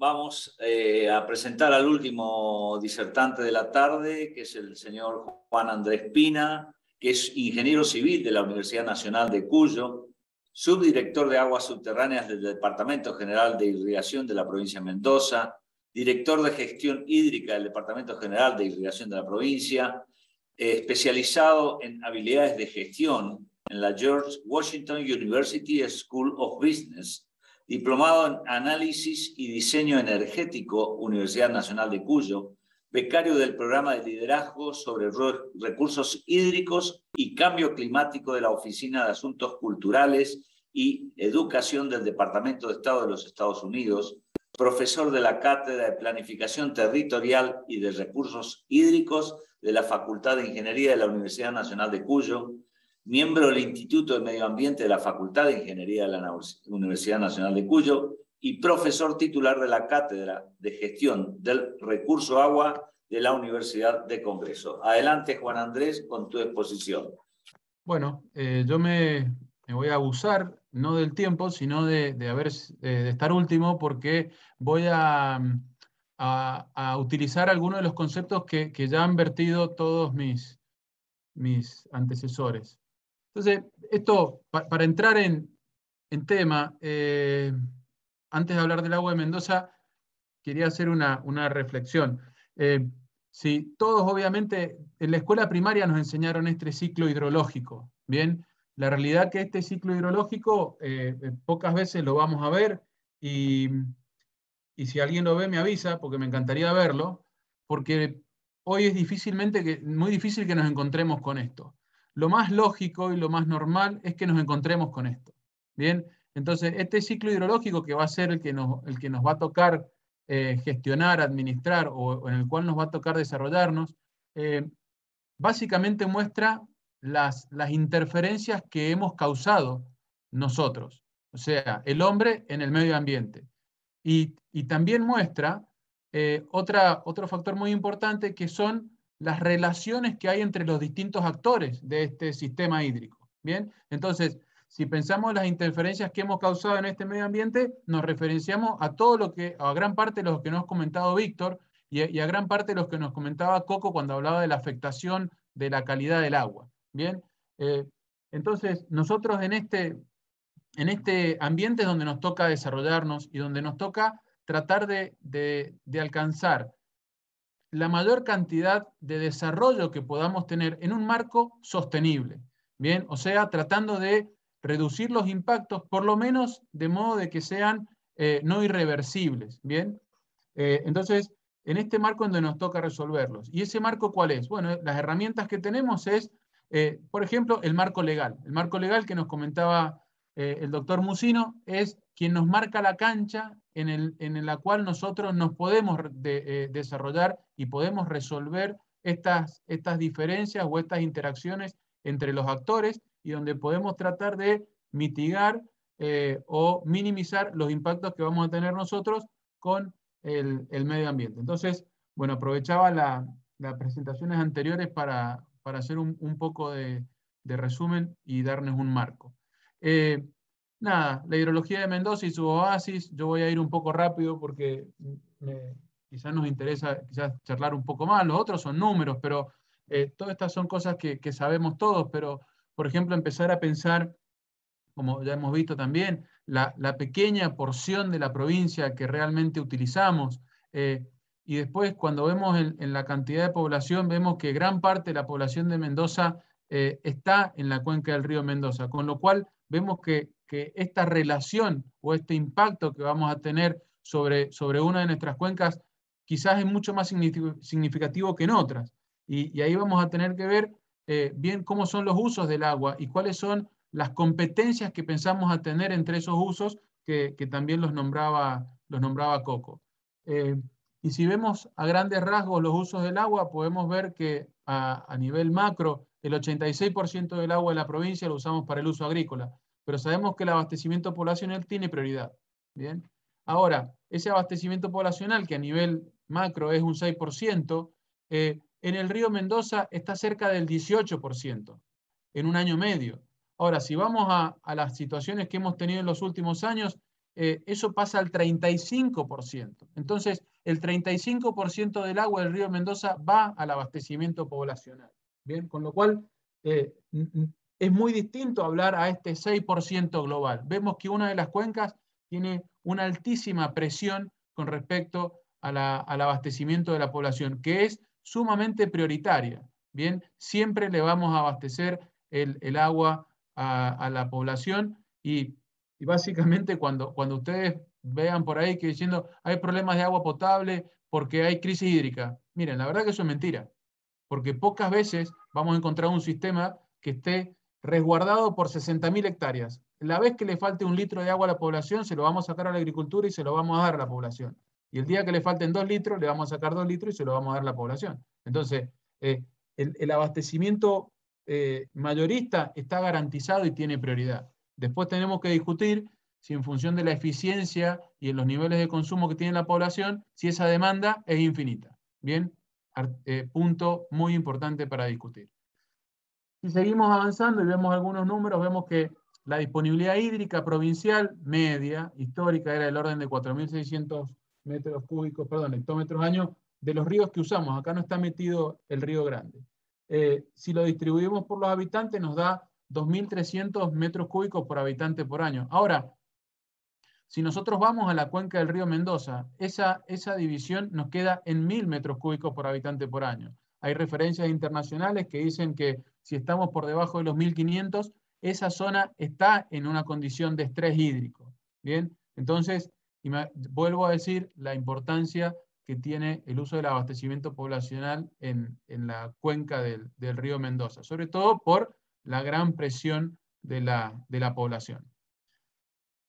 vamos a presentar al último disertante de la tarde, que es el señor Juan Andrés Pina, que es ingeniero civil de la Universidad Nacional de Cuyo, subdirector de aguas subterráneas del Departamento General de Irrigación de la provincia de Mendoza, director de gestión hídrica del Departamento General de Irrigación de la provincia, especializado en habilidades de gestión en la George Washington University School of Business, diplomado en Análisis y Diseño Energético, Universidad Nacional de Cuyo, becario del Programa de Liderazgo sobre Recursos Hídricos y Cambio Climático de la Oficina de Asuntos Culturales y Educación del Departamento de Estado de los Estados Unidos, profesor de la Cátedra de Planificación Territorial y de Recursos Hídricos de la Facultad de Ingeniería de la Universidad Nacional de Cuyo, miembro del Instituto de Medio Ambiente de la Facultad de Ingeniería de la Universidad Nacional de Cuyo y profesor titular de la Cátedra de Gestión del Recurso Agua de la Universidad de Congreso. Adelante, Juan Andrés, con tu exposición. Bueno, yo me voy a abusar, no del tiempo, sino de estar último, porque voy a utilizar algunos de los conceptos que ya han vertido todos mis antecesores. Entonces, esto, para entrar en tema, antes de hablar del agua de Mendoza, quería hacer una reflexión. Si todos, obviamente, en la escuela primaria nos enseñaron este ciclo hidrológico, ¿bien? La realidad es que este ciclo hidrológico pocas veces lo vamos a ver, y si alguien lo ve me avisa, porque me encantaría verlo, porque hoy es muy difícil que nos encontremos con esto. Lo más lógico y lo más normal es que nos encontremos con esto. Bien, entonces este ciclo hidrológico, que va a ser el que nos va a tocar gestionar, administrar, o en el cual nos va a tocar desarrollarnos, básicamente muestra las interferencias que hemos causado nosotros, o sea, el hombre en el medio ambiente. Y también muestra otro factor muy importante, que son las relaciones que hay entre los distintos actores de este sistema hídrico. Bien, entonces, si pensamos en las interferencias que hemos causado en este medio ambiente, nos referenciamos a a gran parte de lo que nos ha comentado Víctor y a gran parte de lo que nos comentaba Coco cuando hablaba de la afectación de la calidad del agua. Bien, entonces nosotros en este ambiente es donde nos toca desarrollarnos y donde nos toca tratar de alcanzar la mayor cantidad de desarrollo que podamos tener en un marco sostenible. Bien, o sea, tratando de reducir los impactos, por lo menos de modo de que sean no irreversibles. Bien, entonces, en este marco es donde nos toca resolverlos. ¿Y ese marco cuál es? Bueno, las herramientas que tenemos es, por ejemplo, el marco legal. El marco legal que nos comentaba el doctor Musino es quien nos marca la cancha en la cual nosotros nos podemos desarrollar y podemos resolver estas diferencias o estas interacciones entre los actores, y donde podemos tratar de mitigar o minimizar los impactos que vamos a tener nosotros con el medio ambiente. Entonces, bueno, aprovechaba las presentaciones anteriores para hacer un poco de resumen y darles un marco. Nada, la hidrología de Mendoza y su oasis. Yo voy a ir un poco rápido porque quizás nos interesa charlar un poco más. Los otros son números, pero todas estas son cosas que sabemos todos. Pero, por ejemplo, empezar a pensar, como ya hemos visto también, la pequeña porción de la provincia que realmente utilizamos. Y después, cuando vemos en la cantidad de población, vemos que gran parte de la población de Mendoza está en la cuenca del río Mendoza, con lo cual vemos que esta relación o este impacto que vamos a tener sobre una de nuestras cuencas quizás es mucho más significativo que en otras. Y ahí vamos a tener que ver bien cómo son los usos del agua y cuáles son las competencias que pensamos a tener entre esos usos que también los nombraba Coco. Y si vemos a grandes rasgos los usos del agua, podemos ver que a nivel macro, el 86% del agua de la provincia lo usamos para el uso agrícola, pero sabemos que el abastecimiento poblacional tiene prioridad. ¿Bien? Ahora, ese abastecimiento poblacional, que a nivel macro es un 6%, en el río Mendoza está cerca del 18% en un año medio. Ahora, si vamos a las situaciones que hemos tenido en los últimos años, eso pasa al 35%. Entonces, el 35% del agua del río Mendoza va al abastecimiento poblacional. Bien, con lo cual es muy distinto hablar a este 6% global. Vemos que una de las cuencas tiene una altísima presión con respecto al abastecimiento de la población, que es sumamente prioritaria. Bien, siempre le vamos a abastecer el agua a la población y básicamente cuando ustedes vean por ahí que diciendo hay problemas de agua potable porque hay crisis hídrica, miren, la verdad que eso es mentira, porque pocas veces vamos a encontrar un sistema que esté resguardado por 60.000 hectáreas. La vez que le falte 1 litro de agua a la población, se lo vamos a sacar a la agricultura y se lo vamos a dar a la población. Y el día que le falten 2 litros, le vamos a sacar 2 litros y se lo vamos a dar a la población. Entonces, el abastecimiento mayorista está garantizado y tiene prioridad. Después tenemos que discutir si en función de la eficiencia y en los niveles de consumo que tiene la población, si esa demanda es infinita. Bien, punto muy importante para discutir. Si seguimos avanzando y vemos algunos números, vemos que la disponibilidad hídrica provincial media, histórica, era del orden de 4.600 metros cúbicos, perdón, hectómetros año, de los ríos que usamos. Acá no está metido el Río Grande. Si lo distribuimos por los habitantes, nos da 2.300 metros cúbicos por habitante por año. Ahora, si nosotros vamos a la cuenca del río Mendoza, esa división nos queda en 1.000 metros cúbicos por habitante por año. Hay referencias internacionales que dicen que si estamos por debajo de los 1.500, esa zona está en una condición de estrés hídrico. Bien, entonces, vuelvo a decir la importancia que tiene el uso del abastecimiento poblacional en la cuenca del río Mendoza, sobre todo por la gran presión de la población.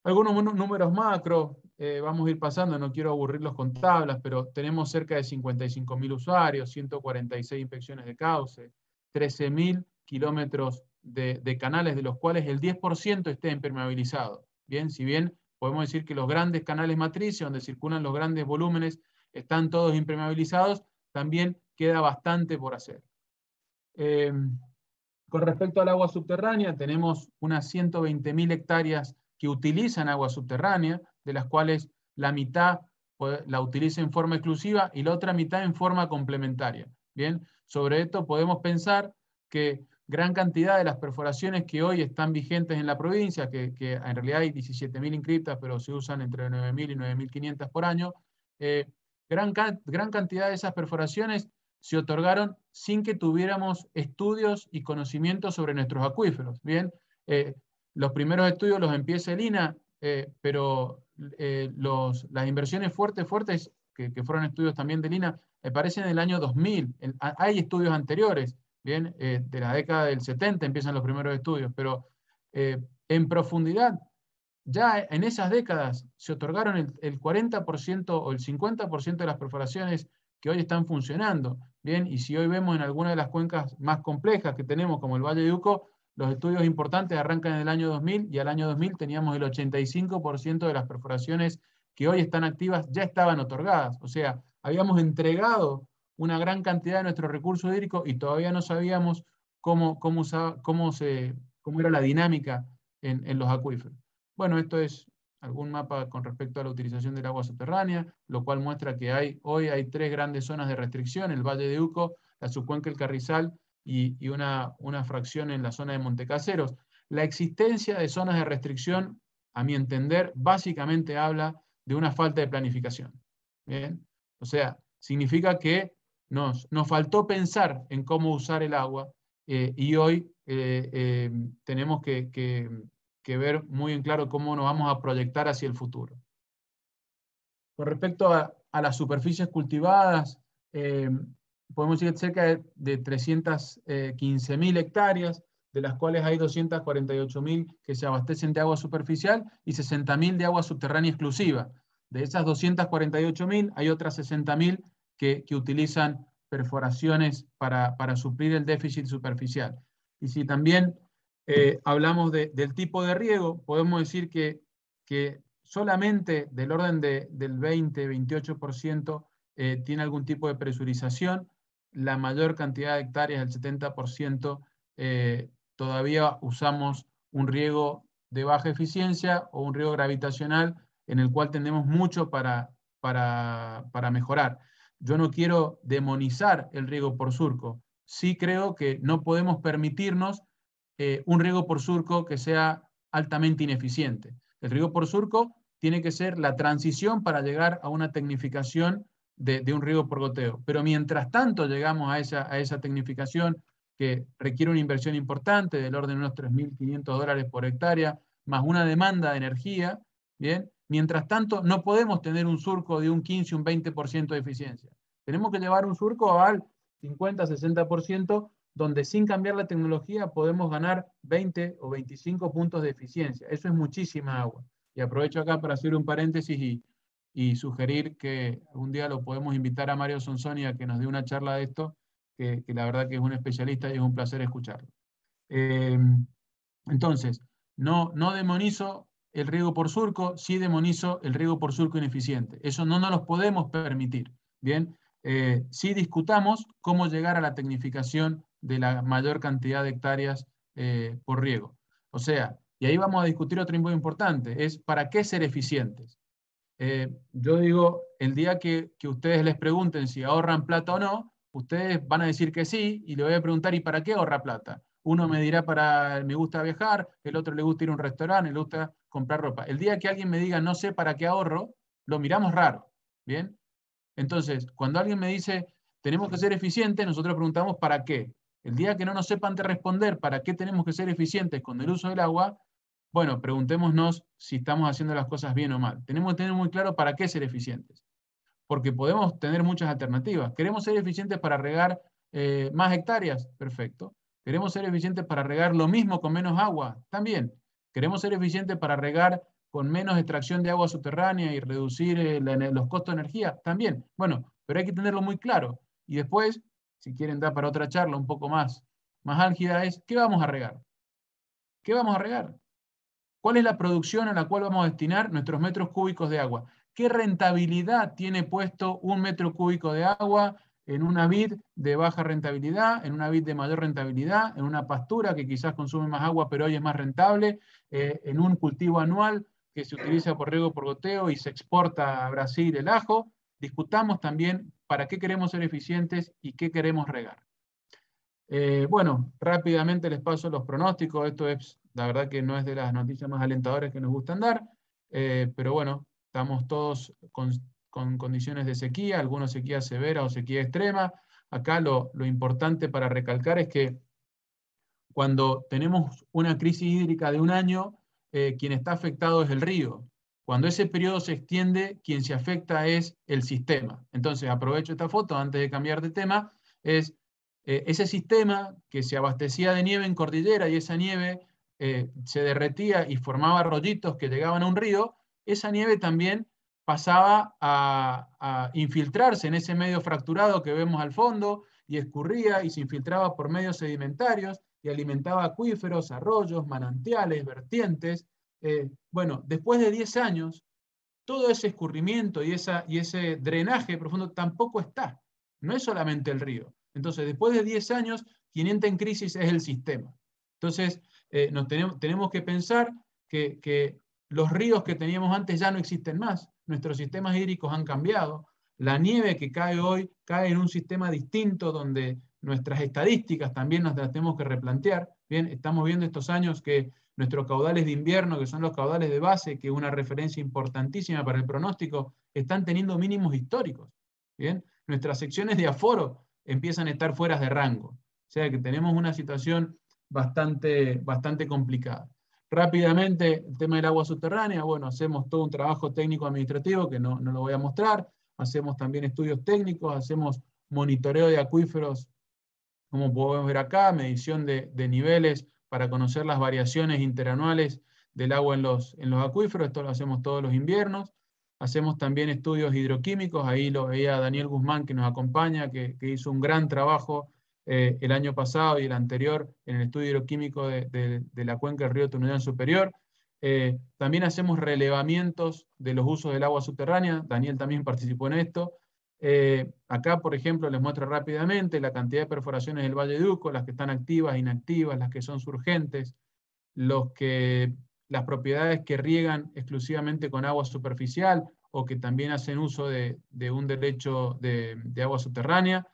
Algunos números macro, vamos a ir pasando, no quiero aburrirlos con tablas, pero tenemos cerca de 55.000 usuarios, 146 inspecciones de cauce, 13.000 kilómetros de canales, de los cuales el 10% esté impermeabilizado. Bien, si bien podemos decir que los grandes canales matrices, donde circulan los grandes volúmenes, están todos impermeabilizados, también queda bastante por hacer. Con respecto al agua subterránea, tenemos unas 120.000 hectáreas que utilizan agua subterránea, de las cuales la mitad la utiliza en forma exclusiva y la otra mitad en forma complementaria. Bien, sobre esto podemos pensar que gran cantidad de las perforaciones que hoy están vigentes en la provincia, que en realidad hay 17.000 inscritas, pero se usan entre 9.000 y 9.500 por año, gran cantidad de esas perforaciones se otorgaron sin que tuviéramos estudios y conocimientos sobre nuestros acuíferos. Bien, los primeros estudios los empieza el INA, pero las inversiones fuertes, que fueron estudios también del INA, aparecen en el año 2000. Hay estudios anteriores, bien, de la década del 70 empiezan los primeros estudios, pero en profundidad, ya en esas décadas se otorgaron el 40% o el 50% de las perforaciones que hoy están funcionando. Bien, y si hoy vemos en algunas de las cuencas más complejas que tenemos, como el Valle de Uco, los estudios importantes arrancan en el año 2000 y al año 2000 teníamos el 85% de las perforaciones que hoy están activas ya estaban otorgadas. O sea, habíamos entregado una gran cantidad de nuestro recurso hídrico y todavía no sabíamos cómo era la dinámica en los acuíferos. Bueno, esto es algún mapa con respecto a la utilización del agua subterránea, lo cual muestra que hoy hay 3 grandes zonas de restricción: el Valle de Uco, la subcuenca del Carrizal y una fracción en la zona de Montecaseros. La existencia de zonas de restricción, a mi entender, básicamente habla de una falta de planificación. ¿Bien? O sea, significa que nos faltó pensar en cómo usar el agua y hoy tenemos que ver muy en claro cómo nos vamos a proyectar hacia el futuro. Con respecto a las superficies cultivadas, podemos decir cerca de 315.000 hectáreas, de las cuales hay 248.000 que se abastecen de agua superficial y 60.000 de agua subterránea exclusiva. De esas 248.000 hay otras 60.000 que utilizan perforaciones para suplir el déficit superficial. Y si también hablamos del tipo de riego, podemos decir que solamente del orden del 20-28% tiene algún tipo de presurización. La mayor cantidad de hectáreas, el 70%, todavía usamos un riego de baja eficiencia o un riego gravitacional en el cual tenemos mucho para mejorar. Yo no quiero demonizar el riego por surco. Sí creo que no podemos permitirnos un riego por surco que sea altamente ineficiente. El riego por surco tiene que ser la transición para llegar a una tecnificación de un riego por goteo. Pero mientras tanto llegamos a esa tecnificación que requiere una inversión importante del orden de unos $3.500 por hectárea, más una demanda de energía, ¿bien? Mientras tanto, no podemos tener un surco de un 15, un 20% de eficiencia. Tenemos que llevar un surco al 50, 60%, donde sin cambiar la tecnología podemos ganar 20 o 25 puntos de eficiencia. Eso es muchísima agua. Y aprovecho acá para hacer un paréntesis y sugerir que algún día lo podemos invitar a Mario Sonsoni a que nos dé una charla de esto, que la verdad que es un especialista y es un placer escucharlo. Entonces, no demonizo el riego por surco, sí demonizo el riego por surco ineficiente. Eso no nos lo podemos permitir. Bien, sí discutamos cómo llegar a la tecnificación de la mayor cantidad de hectáreas por riego. O sea, y ahí vamos a discutir otro punto importante, es ¿para qué ser eficientes? Yo digo, el día que ustedes les pregunten si ahorran plata o no, ustedes van a decir que sí, y le voy a preguntar, ¿y para qué ahorra plata? Uno me dirá me gusta viajar, el otro le gusta ir a un restaurante, le gusta comprar ropa. El día que alguien me diga, no sé para qué ahorro, lo miramos raro, ¿bien? Entonces, cuando alguien me dice, tenemos que ser eficientes, nosotros preguntamos, ¿para qué? El día que no nos sepan de responder para qué tenemos que ser eficientes con el uso del agua, bueno, preguntémonos si estamos haciendo las cosas bien o mal. Tenemos que tener muy claro para qué ser eficientes, porque podemos tener muchas alternativas. ¿Queremos ser eficientes para regar más hectáreas? Perfecto. ¿Queremos ser eficientes para regar lo mismo con menos agua? También. ¿Queremos ser eficientes para regar con menos extracción de agua subterránea y reducir los costos de energía? También. Bueno, pero hay que tenerlo muy claro. Y después, si quieren dar para otra charla un poco más álgida, es ¿qué vamos a regar? ¿Qué vamos a regar? ¿Cuál es la producción a la cual vamos a destinar nuestros metros cúbicos de agua? ¿Qué rentabilidad tiene puesto un metro cúbico de agua en una vid de baja rentabilidad, en una vid de mayor rentabilidad, en una pastura que quizás consume más agua pero hoy es más rentable, en un cultivo anual que se utiliza por riego por goteo y se exporta a Brasil el ajo? Discutamos también para qué queremos ser eficientes y qué queremos regar. Bueno, rápidamente les paso los pronósticos. Esto es, la verdad que no es de las noticias más alentadoras que nos gustan dar, pero bueno, estamos todos con condiciones de sequía, algunos sequía severa o sequía extrema. Acá lo importante para recalcar es que cuando tenemos una crisis hídrica de un año, quien está afectado es el río. Cuando ese periodo se extiende, quien se afecta es el sistema. Entonces, aprovecho esta foto antes de cambiar de tema, es ese sistema que se abastecía de nieve en cordillera y esa nieve se derretía y formaba rollitos que llegaban a un río, esa nieve también pasaba a infiltrarse en ese medio fracturado que vemos al fondo y escurría y se infiltraba por medios sedimentarios y alimentaba acuíferos, arroyos, manantiales, vertientes. Bueno, después de 10 años, todo ese escurrimiento y ese drenaje profundo tampoco está. No es solamente el río. Entonces, después de 10 años, quien entra en crisis es el sistema. Entonces, tenemos que pensar que los ríos que teníamos antes ya no existen más. Nuestros sistemas hídricos han cambiado. La nieve que cae hoy cae en un sistema distinto donde nuestras estadísticas también nos las tenemos que replantear. Bien, estamos viendo estos años que nuestros caudales de invierno, que son los caudales de base, que es una referencia importantísima para el pronóstico, están teniendo mínimos históricos. ¿Bien? Nuestras secciones de aforo empiezan a estar fuera de rango. O sea que tenemos una situación bastante complicada. Rápidamente, el tema del agua subterránea, bueno, hacemos todo un trabajo técnico administrativo que no lo voy a mostrar, hacemos también estudios técnicos, hacemos monitoreo de acuíferos, como podemos ver acá, medición de niveles para conocer las variaciones interanuales del agua en los acuíferos, esto lo hacemos todos los inviernos. Hacemos también estudios hidroquímicos, ahí lo veía Daniel Guzmán que nos acompaña, que hizo un gran trabajo el año pasado y el anterior en el estudio hidroquímico de la cuenca del río Tunuyán Superior. También hacemos relevamientos de los usos del agua subterránea, Daniel también participó en esto. Acá, por ejemplo, les muestro rápidamente la cantidad de perforaciones del Valle de Uco, las que están activas, inactivas, las que son surgentes, los que las propiedades que riegan exclusivamente con agua superficial o que también hacen uso de un derecho de agua subterránea,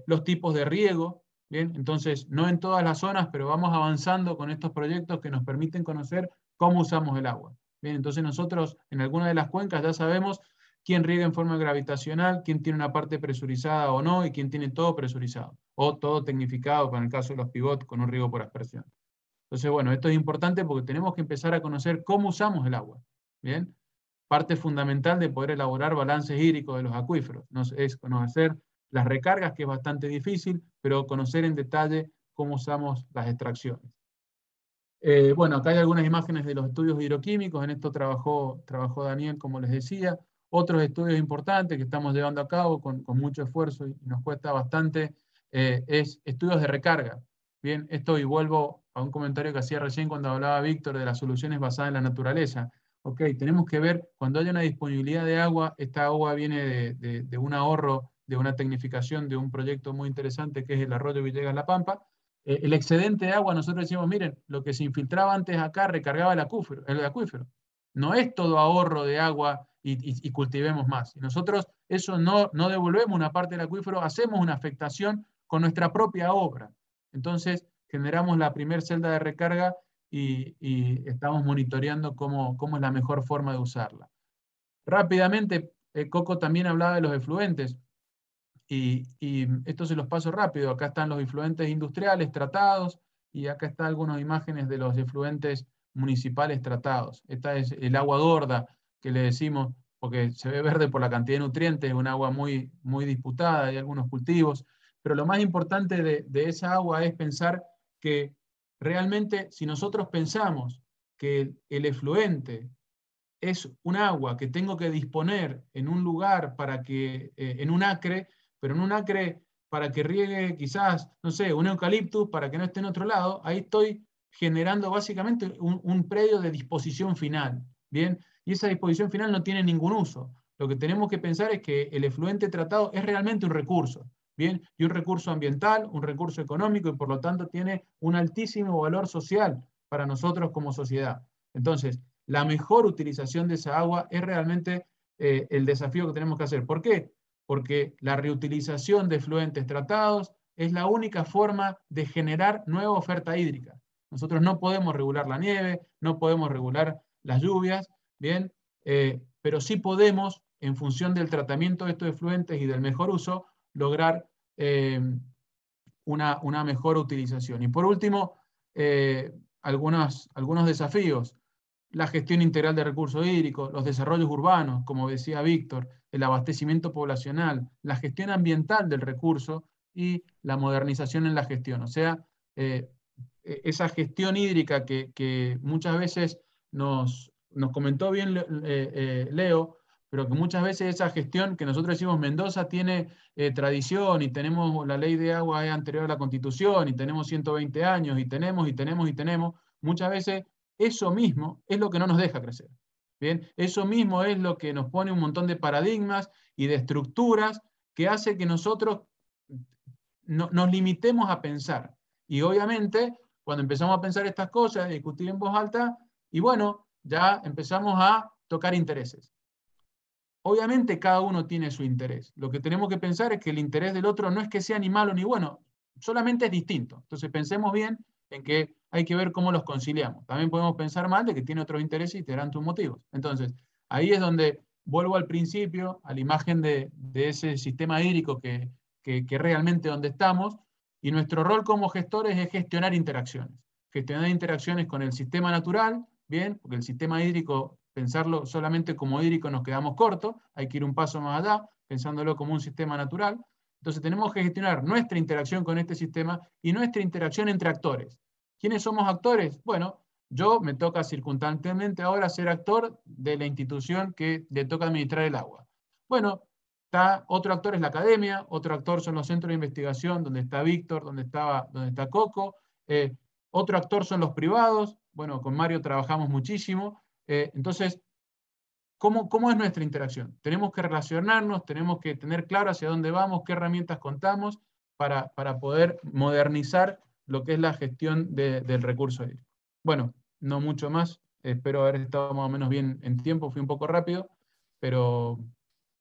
los tipos de riego, ¿bien? Entonces, no en todas las zonas, pero vamos avanzando con estos proyectos que nos permiten conocer cómo usamos el agua. Bien, entonces nosotros en alguna de las cuencas ya sabemos quién riega en forma gravitacional, quién tiene una parte presurizada o no, y quién tiene todo presurizado, o todo tecnificado, para el caso de los pivots, con un riego por aspersión. Entonces, bueno, esto es importante porque tenemos que empezar a conocer cómo usamos el agua. ¿Bien? Parte fundamental de poder elaborar balances hídricos de los acuíferos. Es conocer las recargas, que es bastante difícil, pero conocer en detalle cómo usamos las extracciones. Bueno, acá hay algunas imágenes de los estudios hidroquímicos. En esto trabajó Daniel, como les decía. Otros estudios importantes que estamos llevando a cabo con mucho esfuerzo y nos cuesta bastante es estudios de recarga. Bien, esto, y vuelvo a un comentario que hacía recién cuando hablaba Víctor de las soluciones basadas en la naturaleza. Ok, tenemos que ver, cuando haya una disponibilidad de agua, esta agua viene de un ahorro, de una tecnificación, de un proyecto muy interesante que es el Arroyo Villegas-La Pampa. El excedente de agua, nosotros decimos, miren, lo que se infiltraba antes acá recargaba el acuífero. No es todo ahorro de agua y cultivemos más. Y nosotros eso no devolvemos una parte del acuífero, hacemos una afectación con nuestra propia obra. Entonces generamos la primer celda de recarga y estamos monitoreando cómo es la mejor forma de usarla. Rápidamente, Coco también hablaba de los efluentes. Y esto se los paso rápido. Acá están los efluentes industriales tratados y acá están algunas imágenes de los efluentes municipales tratados. Esta es el agua gorda que le decimos, porque se ve verde por la cantidad de nutrientes, es un agua muy, muy disputada, hay algunos cultivos, pero lo más importante de esa agua es pensar que realmente si nosotros pensamos que el efluente es un agua que tengo que disponer en un lugar para que, en un acre, pero en un acre para que riegue quizás, no sé, un eucaliptus para que no esté en otro lado, ahí estoy generando básicamente un predio de disposición final, ¿bien? Y esa disposición final no tiene ningún uso. Lo que tenemos que pensar es que el efluente tratado es realmente un recurso, ¿bien? Y un recurso ambiental, un recurso económico, y por lo tanto tiene un altísimo valor social para nosotros como sociedad. Entonces, la mejor utilización de esa agua es realmente el desafío que tenemos que hacer. ¿Por qué? Porque la reutilización de efluentes tratados es la única forma de generar nueva oferta hídrica. Nosotros no podemos regular la nieve, no podemos regular las lluvias, ¿bien? Pero sí podemos, en función del tratamiento de estos efluentes y del mejor uso, lograr una mejor utilización. Y por último, algunos desafíos. La gestión integral de recursos hídricos, los desarrollos urbanos, como decía Víctor, el abastecimiento poblacional, la gestión ambiental del recurso y la modernización en la gestión. O sea, esa gestión hídrica que muchas veces nos comentó bien Leo, pero que muchas veces esa gestión que nosotros decimos Mendoza tiene tradición y tenemos la ley de agua es anterior a la Constitución y tenemos 120 años y tenemos, muchas veces eso mismo es lo que no nos deja crecer. ¿Bien? Eso mismo es lo que nos pone un montón de paradigmas y de estructuras que hace que nosotros nos limitemos a pensar. Y obviamente, cuando empezamos a pensar estas cosas, a discutir en voz alta, y bueno, ya empezamos a tocar intereses. Obviamente cada uno tiene su interés. Lo que tenemos que pensar es que el interés del otro no es que sea ni malo ni bueno, solamente es distinto. Entonces pensemos bien en que hay que ver cómo los conciliamos. También podemos pensar mal de que tiene otros intereses y tendrán sus motivos. Entonces, ahí es donde vuelvo al principio, a la imagen de ese sistema hídrico que realmente donde estamos, y nuestro rol como gestores es gestionar interacciones. Gestionar interacciones con el sistema natural, bien, porque el sistema hídrico, pensarlo solamente como hídrico nos quedamos cortos, hay que ir un paso más allá, pensándolo como un sistema natural. Entonces tenemos que gestionar nuestra interacción con este sistema y nuestra interacción entre actores. ¿Quiénes somos actores? Bueno, yo me toca circunstancialmente ahora ser actor de la institución que le toca administrar el agua. Bueno, otro actor es la academia, otro actor son los centros de investigación, donde está Víctor, donde está Coco, otro actor son los privados, bueno, con Mario trabajamos muchísimo, entonces, ¿cómo es nuestra interacción? Tenemos que relacionarnos, tenemos que tener claro hacia dónde vamos, qué herramientas contamos para poder modernizar lo que es la gestión del recurso hídrico. Bueno, no mucho más. Espero haber estado más o menos bien en tiempo, fui un poco rápido, pero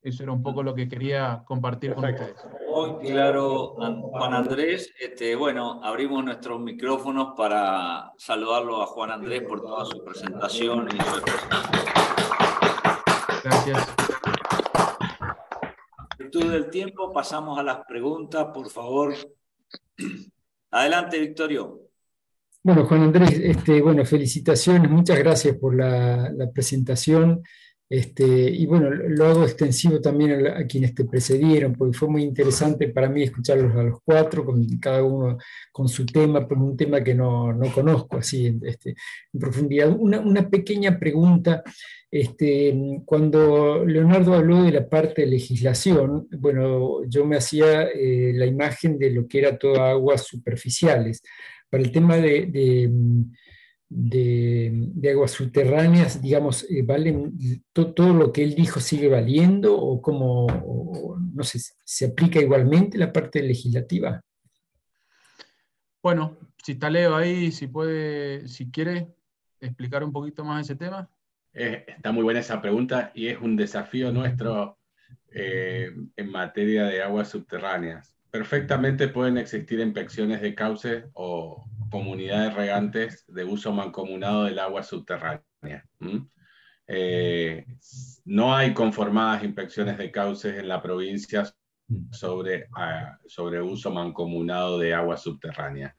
eso era un poco lo que quería compartir con ustedes. Muy claro, Juan Andrés. Bueno, abrimos nuestros micrófonos para saludarlo a Juan Andrés por toda su presentación y su exposición. Gracias. En virtud del tiempo, pasamos a las preguntas, por favor. Adelante, Victorio. Bueno, Juan Andrés, bueno, felicitaciones, muchas gracias por la presentación. Y bueno, lo hago extensivo también a quienes te precedieron, porque fue muy interesante para mí escucharlos a los cuatro, con cada uno con su tema, pero un tema que no conozco así en profundidad. Una pequeña pregunta. Cuando Leonardo habló de la parte de legislación, bueno, yo me hacía la imagen de lo que era toda aguas superficiales. Para el tema de aguas subterráneas, digamos, todo lo que él dijo sigue valiendo o como, no sé, ¿se aplica igualmente la parte legislativa? Bueno, si está Leo ahí, si puede, si quiere explicar un poquito más ese tema. Está muy buena esa pregunta y es un desafío nuestro en materia de aguas subterráneas. Perfectamente pueden existir inspecciones de cauces o comunidades regantes de uso mancomunado del agua subterránea. No hay conformadas inspecciones de cauces en la provincia sobre uso mancomunado de agua subterránea.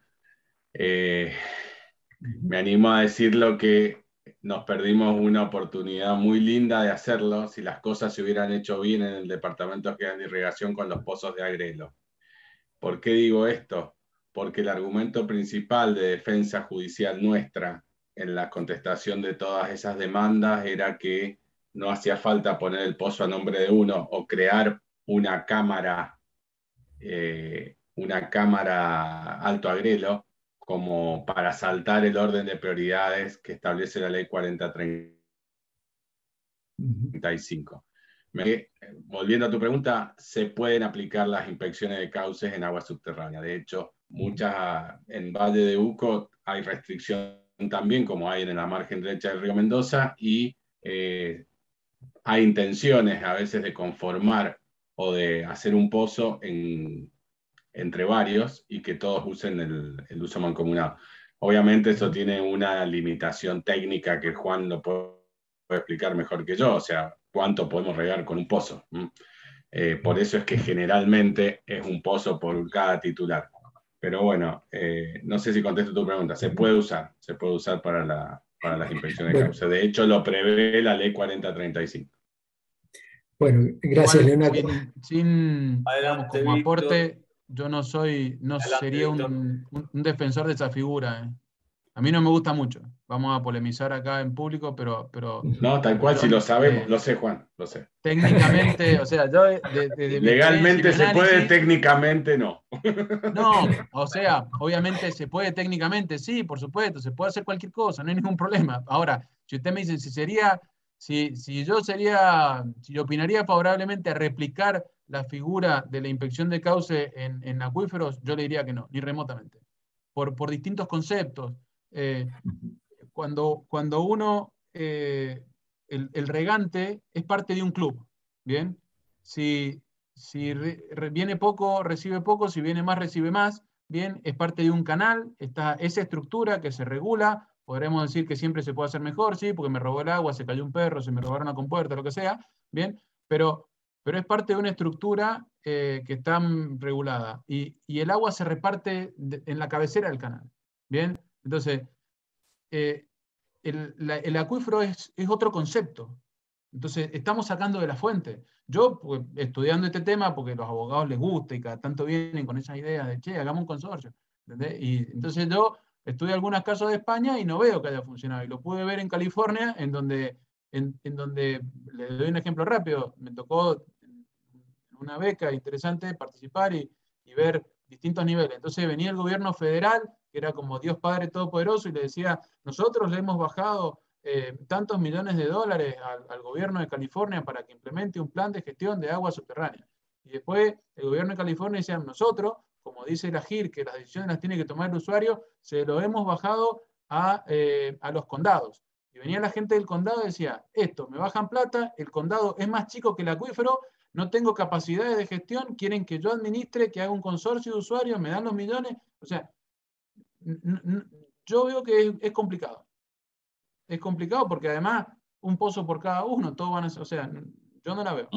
Me animo a decirlo que nos perdimos una oportunidad muy linda de hacerlo si las cosas se hubieran hecho bien en el Departamento de Irrigación con los pozos de Agrelo. ¿Por qué digo esto? Porque el argumento principal de defensa judicial nuestra en la contestación de todas esas demandas era que no hacía falta poner el pozo a nombre de uno o crear una cámara Alto Agrelo como para saltar el orden de prioridades que establece la ley 4035. Volviendo a tu pregunta, se pueden aplicar las inspecciones de cauces en agua subterránea. De hecho, en Valle de Uco hay restricción también, como hay en la margen derecha del río Mendoza, y hay intenciones a veces de conformar o de hacer un pozo entre varios y que todos usen el uso mancomunado. Obviamente eso tiene una limitación técnica que Juan lo puede explicar mejor que yo, o sea, cuánto podemos regar con un pozo. Por eso es que generalmente es un pozo por cada titular. Pero bueno, no sé si contesto tu pregunta. Se puede usar para las inspecciones de cauce. De hecho, lo prevé la ley 4035. Bueno, gracias, Igual, Leonardo. Digamos, Adelante, como Víctor. aporte, yo no sería un defensor de esa figura. A mí no me gusta mucho. Vamos a polemizar acá en público, pero No, tal cual, yo, si lo sabemos, lo sé, Juan, lo sé. técnicamente, o sea, yo desde mi experiencia y Legalmente mi se puede, análisis, técnicamente no. no, o sea, obviamente se puede técnicamente, sí, por supuesto, se puede hacer cualquier cosa, no hay ningún problema. Ahora, si usted me dice si yo opinaría favorablemente a replicar la figura de la inspección de cauce en acuíferos, yo le diría que no, ni remotamente, por distintos conceptos. Cuando uno, el regante es parte de un club, ¿bien? Si viene poco, recibe poco, si viene más, recibe más, bien, es parte de un canal, está esa estructura que se regula, podremos decir que siempre se puede hacer mejor, sí, porque me robó el agua, se cayó un perro, se me robaron una compuerta, lo que sea, bien, pero es parte de una estructura que está regulada y el agua se reparte en la cabecera del canal, bien, entonces el acuífero es otro concepto. Entonces, estamos sacando de la fuente. Yo, pues, estudiando este tema, porque a los abogados les gusta y cada tanto vienen con esas ideas de, che, hagamos un consorcio. ¿Entendés? Y entonces yo estudio algunos casos de España y no veo que haya funcionado. Y lo pude ver en California, en donde le doy un ejemplo rápido, me tocó una beca interesante participar y ver distintos niveles. Entonces venía el gobierno federal, que era como Dios Padre Todopoderoso, y le decía, nosotros le hemos bajado tantos millones de dólares al gobierno de California para que implemente un plan de gestión de agua subterránea. Y después el gobierno de California decía, nosotros, como dice la GIR, que las decisiones las tiene que tomar el usuario, se lo hemos bajado a los condados. Y venía la gente del condado y decía, esto, me bajan plata, el condado es más chico que el acuífero, no tengo capacidades de gestión, quieren que yo administre, que haga un consorcio de usuarios, me dan los millones. O sea, yo veo que es complicado. Es complicado porque además un pozo por cada uno, todos van a ser, o sea, yo no la veo.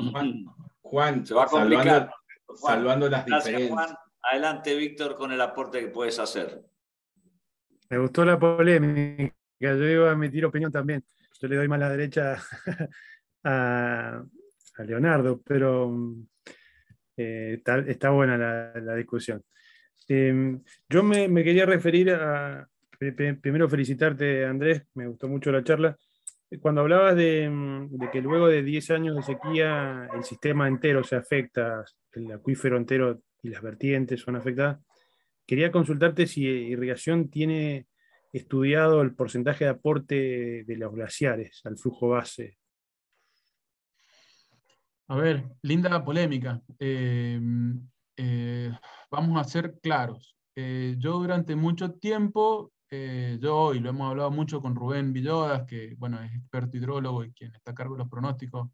Juan, se va a complicar. Salvando las Gracias, diferencias. Juan. Adelante, Víctor, con el aporte que puedes hacer. Me gustó la polémica, yo iba a emitir opinión también. Yo le doy más la derecha a Leonardo, pero está buena la discusión. Yo me quería referir a, primero felicitarte, Andrés, me gustó mucho la charla. Cuando hablabas de que luego de 10 años de sequía el sistema entero se afecta, el acuífero entero y las vertientes son afectadas, quería consultarte si irrigación tiene estudiado el porcentaje de aporte de los glaciares al flujo base. A ver, linda polémica. Vamos a ser claros. Yo durante mucho tiempo, yo, y lo hemos hablado mucho con Rubén Villodas, que bueno, es experto hidrólogo y quien está a cargo de los pronósticos,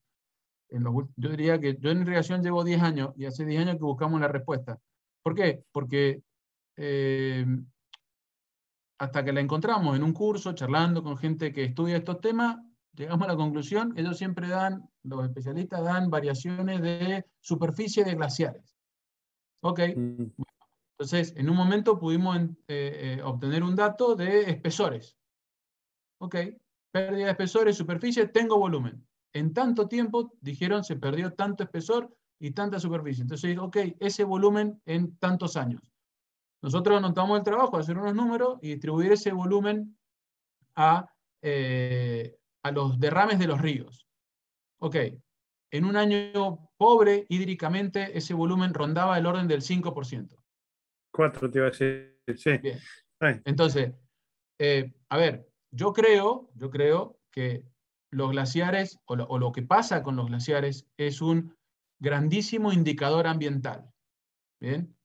yo diría que yo en irrigación llevo 10 años, y hace 10 años que buscamos la respuesta. ¿Por qué? Porque hasta que la encontramos en un curso, charlando con gente que estudia estos temas, llegamos a la conclusión, ellos siempre dan, los especialistas dan variaciones de superficie de glaciares. Ok, entonces en un momento pudimos obtener un dato de espesores. Ok, pérdida de espesores, superficie, tengo volumen. En tanto tiempo, dijeron, se perdió tanto espesor y tanta superficie. Entonces, ok, ese volumen en tantos años. Nosotros nos tomamos el trabajo de hacer unos números y distribuir ese volumen a los derrames de los ríos. Ok, en un año pobre hídricamente ese volumen rondaba el orden del 5%. 4 te iba a decir, sí. Bien. Entonces, a ver, yo creo que los glaciares, o lo que pasa con los glaciares, es un grandísimo indicador ambiental. ¿Bien?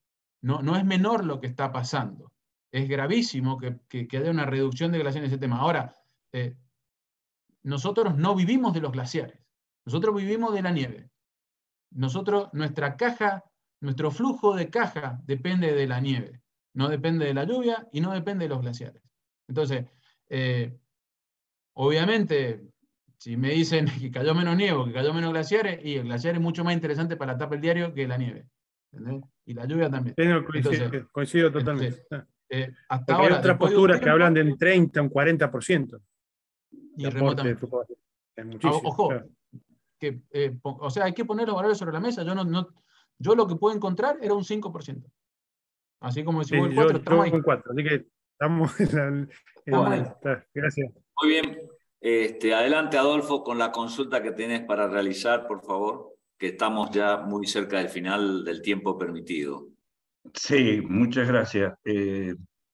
No es menor lo que está pasando. Es gravísimo que haya una reducción de glaciares en ese tema. Ahora, nosotros no vivimos de los glaciares. Nosotros vivimos de la nieve. Nuestra caja, nuestro flujo de caja depende de la nieve. No depende de la lluvia y no depende de los glaciares. Entonces, obviamente, si me dicen que cayó menos nieve o que cayó menos glaciares, y el glaciar es mucho más interesante para la tapa del diario que la nieve. ¿Entendés? Y la lluvia también. Coincido totalmente. Hasta ahora, hay otras posturas que hablan de un 30, un 40%. Y remotamente. Es muchísimo. Ojo, claro. O sea, hay que poner los valores sobre la mesa. Yo lo que puedo encontrar era un 5%. Así como decimos el 4, estamos ahí. Un 4, así que estamos Gracias. Muy bien. Adelante, Adolfo, con la consulta que tienes para realizar, por favor, que estamos ya muy cerca del final del tiempo permitido. Sí, muchas gracias.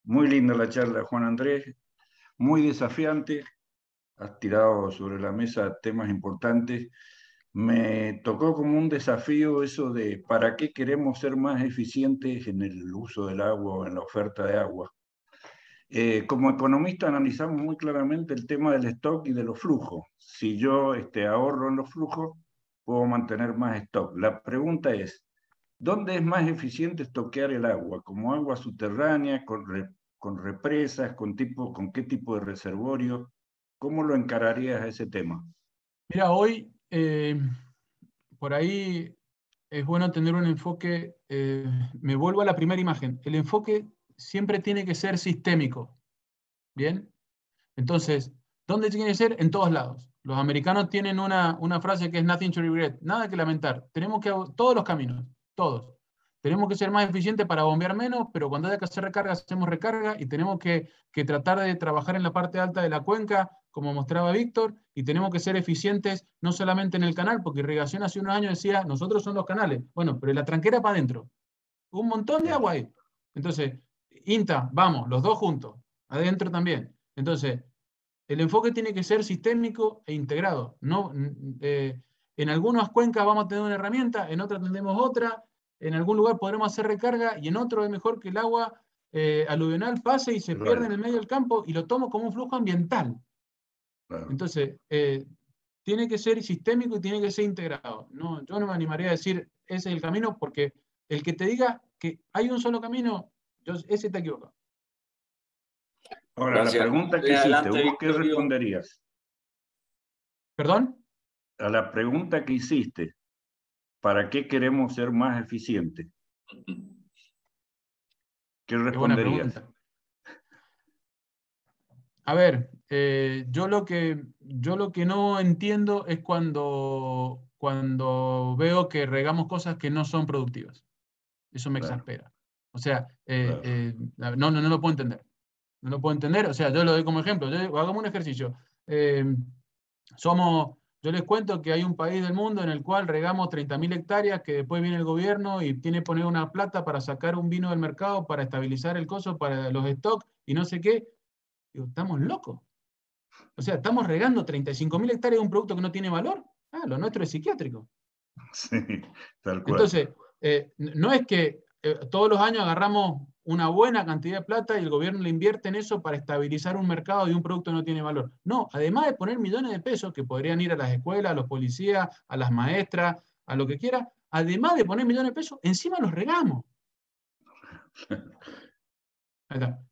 Muy linda la charla, Juan Andrés, muy desafiante. Has tirado sobre la mesa temas importantes. Me tocó como un desafío eso de para qué queremos ser más eficientes en el uso del agua o en la oferta de agua. Como economista analizamos muy claramente el tema del stock y de los flujos. Si yo ahorro en los flujos, puedo mantener más stock. La pregunta es, ¿dónde es más eficiente estoquear el agua? ¿Como agua subterránea, con represas, con qué tipo de reservorio? ¿Cómo lo encararías a ese tema? Mira, hoy por ahí es bueno tener un enfoque, me vuelvo a la primera imagen, el enfoque siempre tiene que ser sistémico, ¿bien? Entonces, ¿dónde tiene que ser? En todos lados. Los americanos tienen una frase que es nothing to regret, nada que lamentar. Tenemos que, todos los caminos, todos. Tenemos que ser más eficientes para bombear menos, pero cuando haya que hacer recarga, hacemos recarga, y tenemos que tratar de trabajar en la parte alta de la cuenca, como mostraba Víctor, y tenemos que ser eficientes no solamente en el canal, porque irrigación hace unos años decía, nosotros son los canales. Bueno, pero la tranquera para adentro. Un montón de agua ahí. Entonces, INTA, vamos, los dos juntos, adentro también. Entonces, el enfoque tiene que ser sistémico e integrado. No, en algunas cuencas vamos a tener una herramienta, en otras tendremos otra, en algún lugar podremos hacer recarga y en otro es mejor que el agua aluvional pase y se pierda en el medio del campo y lo tomo como un flujo ambiental. Claro. Entonces, tiene que ser sistémico y tiene que ser integrado. No, yo no me animaría a decir ese es el camino, porque el que te diga que hay un solo camino, ese está equivocado. Ahora, Gracias. la pregunta que hiciste, Adelante, ¿vos qué Victorio. responderías? ¿Perdón? A la pregunta que hiciste, ¿para qué queremos ser más eficientes? ¿Qué Qué buena responderías? pregunta. A ver, yo lo que no entiendo es cuando veo que regamos cosas que no son productivas. Eso me Claro. exaspera. O sea, Claro. no lo puedo entender. No lo puedo entender. O sea, yo lo doy como ejemplo. Hagamos un ejercicio. Yo les cuento que hay un país del mundo en el cual regamos 30.000 hectáreas, que después viene el gobierno y tiene que poner una plata para sacar un vino del mercado, para estabilizar el coso, para los stocks y no sé qué. Digo, estamos locos. O sea, estamos regando 35.000 hectáreas de un producto que no tiene valor. Lo nuestro es psiquiátrico. Sí, tal cual. Entonces, no es que todos los años agarramos una buena cantidad de plata y el gobierno le invierte en eso para estabilizar un mercado de un producto que no tiene valor. No, además de poner millones de pesos que podrían ir a las escuelas, a los policías, a las maestras, a lo que quiera, además de poner millones de pesos, encima los regamos.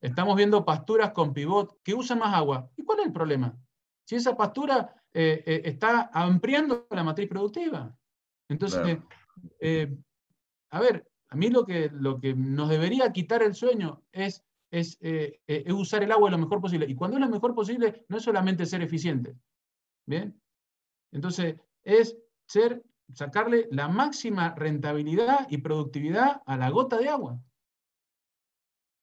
Estamos viendo pasturas con pivot que usan más agua. ¿Y cuál es el problema? Si esa pastura está ampliando la matriz productiva. Entonces, Claro. a ver, a mí lo que nos debería quitar el sueño es usar el agua lo mejor posible. Y cuando es lo mejor posible, no es solamente ser eficiente. ¿Bien? Entonces, es sacarle la máxima rentabilidad y productividad a la gota de agua.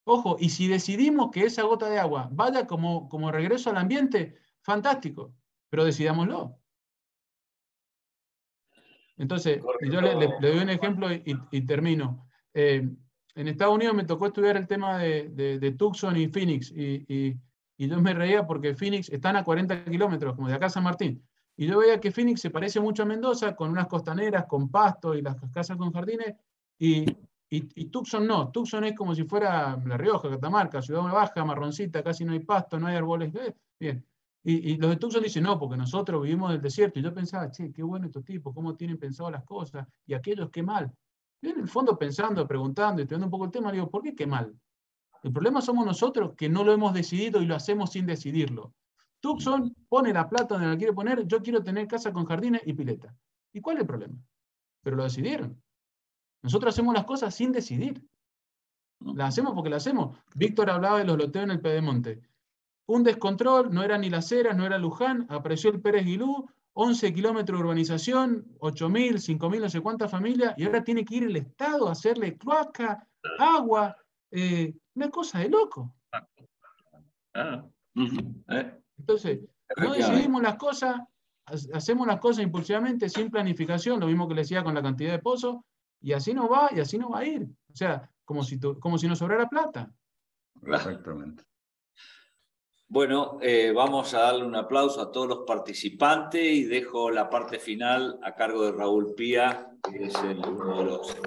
Ojo, y si decidimos que esa gota de agua vaya como regreso al ambiente, fantástico, pero decidámoslo. Entonces, yo le doy un ejemplo y termino. En Estados Unidos me tocó estudiar el tema de Tucson y Phoenix, y yo me reía porque Phoenix están a 40 kilómetros, como de acá a San Martín. Y yo veía que Phoenix se parece mucho a Mendoza, con unas costaneras, con pasto y las casas con jardines, y Tucson no. Tucson es como si fuera La Rioja, Catamarca, ciudad baja, marroncita, casi no hay pasto, no hay árboles. Bien. Y los de Tucson dicen, no, porque nosotros vivimos del desierto. Y yo pensaba, che, qué bueno estos tipos, cómo tienen pensado las cosas, y aquellos qué mal. Yo en el fondo pensando, preguntando, estudiando un poco el tema, digo, ¿por qué qué mal? El problema somos nosotros que no lo hemos decidido y lo hacemos sin decidirlo. Tucson pone la plata donde la quiere poner, yo quiero tener casa con jardines y pileta. ¿Y cuál es el problema? Pero lo decidieron. Nosotros hacemos las cosas sin decidir. Las hacemos porque las hacemos. Víctor hablaba de los loteos en el Pedemonte. Un descontrol, no era ni Las Heras, no era Luján, apareció el Pérez Guilú, 11 kilómetros de urbanización, 8.000, 5.000, no sé cuántas familias, y ahora tiene que ir el Estado a hacerle cloaca, agua, una cosa de loco. Entonces, no decidimos las cosas, hacemos las cosas impulsivamente, sin planificación, lo mismo que le decía con la cantidad de pozos, y así no va, y así no va a ir. O sea, como si nos sobrara plata. Exactamente. Bueno, vamos a darle un aplauso a todos los participantes y dejo la parte final a cargo de Raúl Pía, que es uno de los...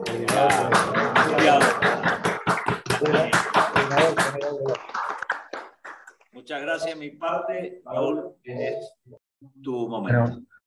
Muchas gracias de mi parte, Raúl, es tu momento. Bueno,